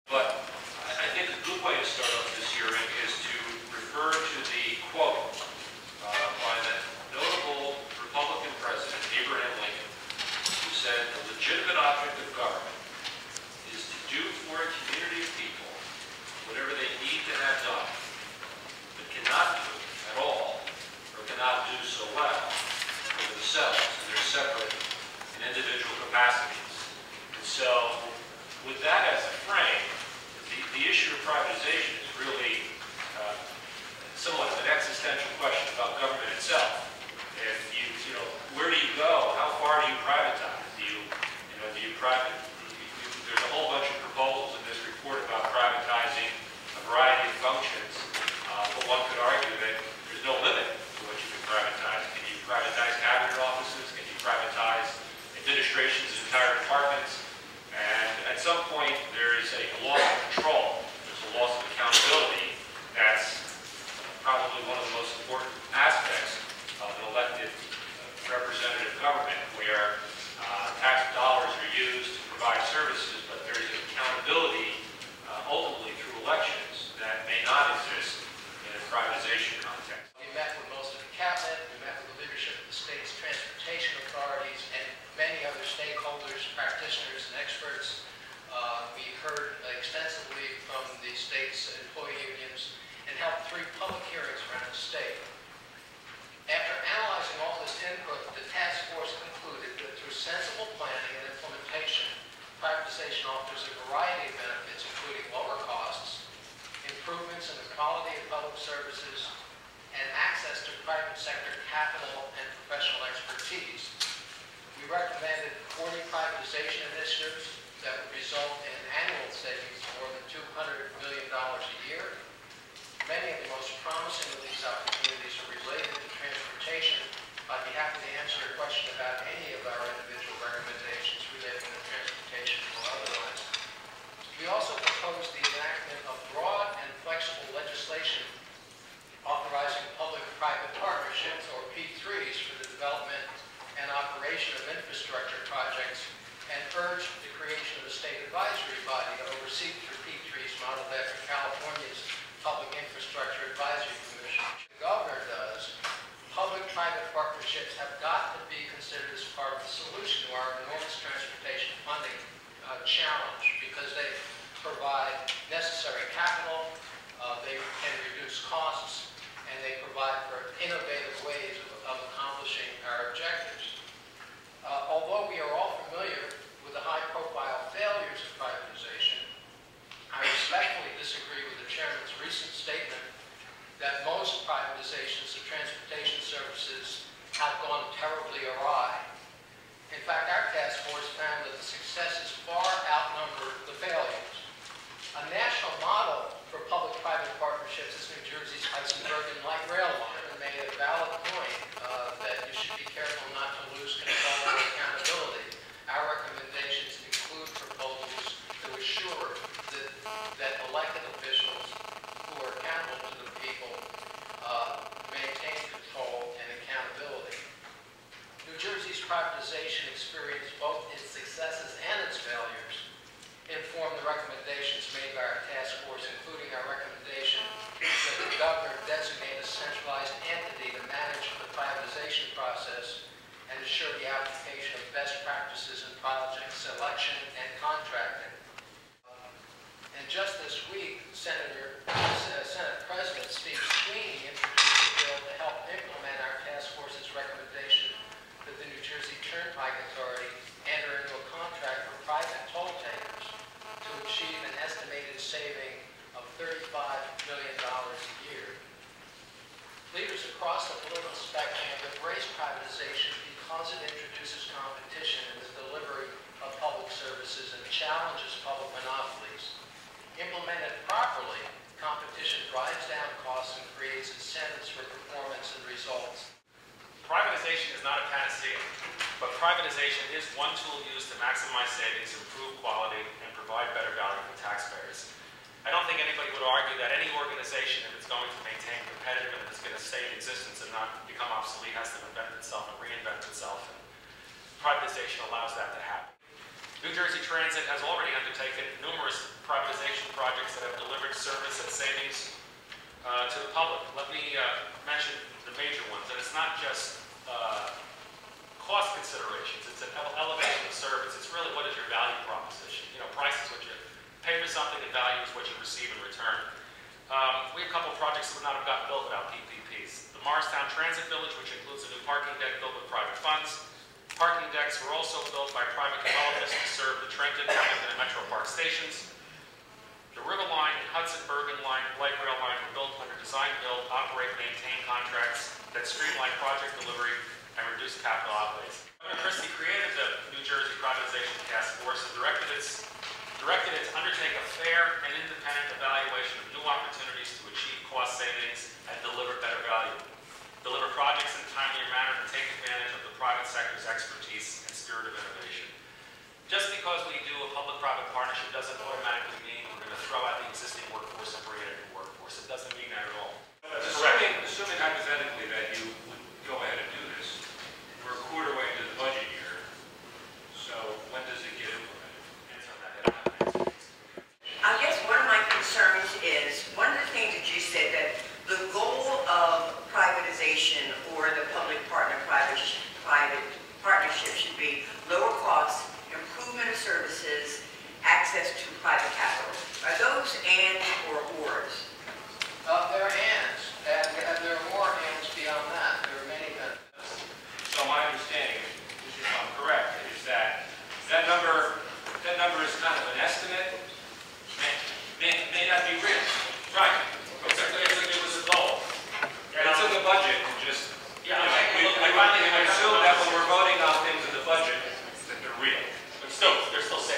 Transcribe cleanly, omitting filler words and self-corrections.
But I think a good way to start off this hearing is to refer to the quote by the notable Republican president, Abraham Lincoln, who said, "The legitimate object of government is to do for a community of people whatever they need to have done, but cannot do at all, or cannot do so well for themselves in their separate and individual capacities." And so, with that as a frame, the issue of privatization is really somewhat of an existential question about government itself. If you know, where do you go? How far do you privatize? There's a whole bunch of proposals in this report about privatizing a variety of functions, but one could argue that there's no limit to what you can privatize. Can you privatize cabinet offices? Can you privatize administration's entire departments? And at some point, there is a loss of control. There's a loss of accountability. That's probably one of the most important aspects of an elected representative government, where tax dollars are used to provide services, but there's an accountability ultimately through elections that may not exist in a privatization context. We met with most of the cabinet, we met with the leadership of the state's transportation authorities, and many other stakeholders, practitioners, and experts. We heard extensively from the state's employee unions and held 3 public hearings around the state. After analyzing all this input, the task force concluded that through sensible planning and implementation, privatization offers a variety of benefits, including lower costs, improvements in the quality of public services, and access to private sector capital and professional expertise. We recommended 40 privatization initiatives that would result in annual savings of more than $200 million a year. Many of the most promising of these opportunities are related to transportation. I'd be happy to answer a question about any of our individual recommendations relating to transportation or otherwise. We also proposed the enactment of broad and flexible legislation authorizing public-private partnerships, or P3s, for the development and operation of infrastructure projects, and urged the creation of a state advisory body to oversee through P3s modeled after California's Public Infrastructure Advisory Commission. The governor does. Public-private partnerships have got to be considered as part of the solution to our enormous transportation funding challenge, because they provide necessary capital, they can reduce costs, and they provide for innovative ways of accomplishing our objectives. Although we are all familiar with the high-profile failures of privatization, I respectfully disagree with the chairman's recent statement that most privatizations of transportation services have gone terribly awry. In fact, our task force found that the successes far outnumber the failures. A national model for public-private partnerships is New Jersey's Heisenberg and Light Rail line, and made a valid point that you should be careful not to lose control and accountability. Our recommendations include proposals to assure that elected officials who are accountable to the people maintain control and accountability. New Jersey's privatization experience, both its successes and its failures, inform the recommendations made by our task force, including our recommendation that the governor designate a centralized entity to manage the privatization process and ensure the application of best practices in project selection and contracting. And just this week, Senate President Steve Sweeney introduced a bill to help implement our task force's recommendation that the New Jersey Turnpike Authority enter into a contract for private toll takers to achieve an estimated saving of $35 million a year. Leaders across the political spectrum have embraced privatization because it introduces competition in the delivery of public services and challenges public monopolies. Implemented properly, competition drives down costs and creates incentives for performance and results. Privatization is not a panacea, but privatization is one tool used to maximize savings, improve quality, and provide better value for taxpayers. I don't think anybody would argue that any organization, if it's going to maintain competitive and if it's going to stay in existence and not become obsolete, has to invent itself and reinvent itself. And privatization allows that to happen. New Jersey Transit has already undertaken numerous privatization projects that have delivered service and savings to the public. Let me mention the major ones, and it's not just cost considerations, it's an elevation of service. It's really what is your value proposition. You know, price is what you pay for something, and value is what you receive in return. We have a couple of projects that would not have gotten built without PPPs. The Morristown Transit Village, which includes a new parking deck built with private funds. Parking decks were also built by private developers to serve the Trenton, Hamilton, and Metro Park stations. The River Line and Hudson Bergen Line, Light Rail Line were built under design, build, operate, maintain contracts that streamline project delivery and reduce capital outlays. Governor Christie created the New Jersey Privatization Task Force and directed it to undertake a fair and independent evaluation of new opportunities to achieve cost savings and deliver better value. Deliver projects in a timelier manner and take advantage of the private sector's expertise and spirit of innovation. Just because we do a public-private partnership doesn't automatically mean we're going to throw out the existing workforce and bring in a new workforce. It doesn't mean that at all. Assuming hypothetically that you would go ahead and do this, we're a quarter way into the budget year, so when does it get implemented? Answer on that. I guess one of my concerns is, one of the things that you said, that the goal of privatization or the public-private partnership should be lower costs, improvement of services, access to private capital. Are those ands or ors? There are ands, and there are more ands beyond that. There are many benefits. So my understanding, if I'm correct, is that that number is kind of an estimate, may not be real. Right. It was a goal. It's in the budget, and just, Yeah, I assume that when we're voting on things in the budget, that they're real. But still, they're still savings.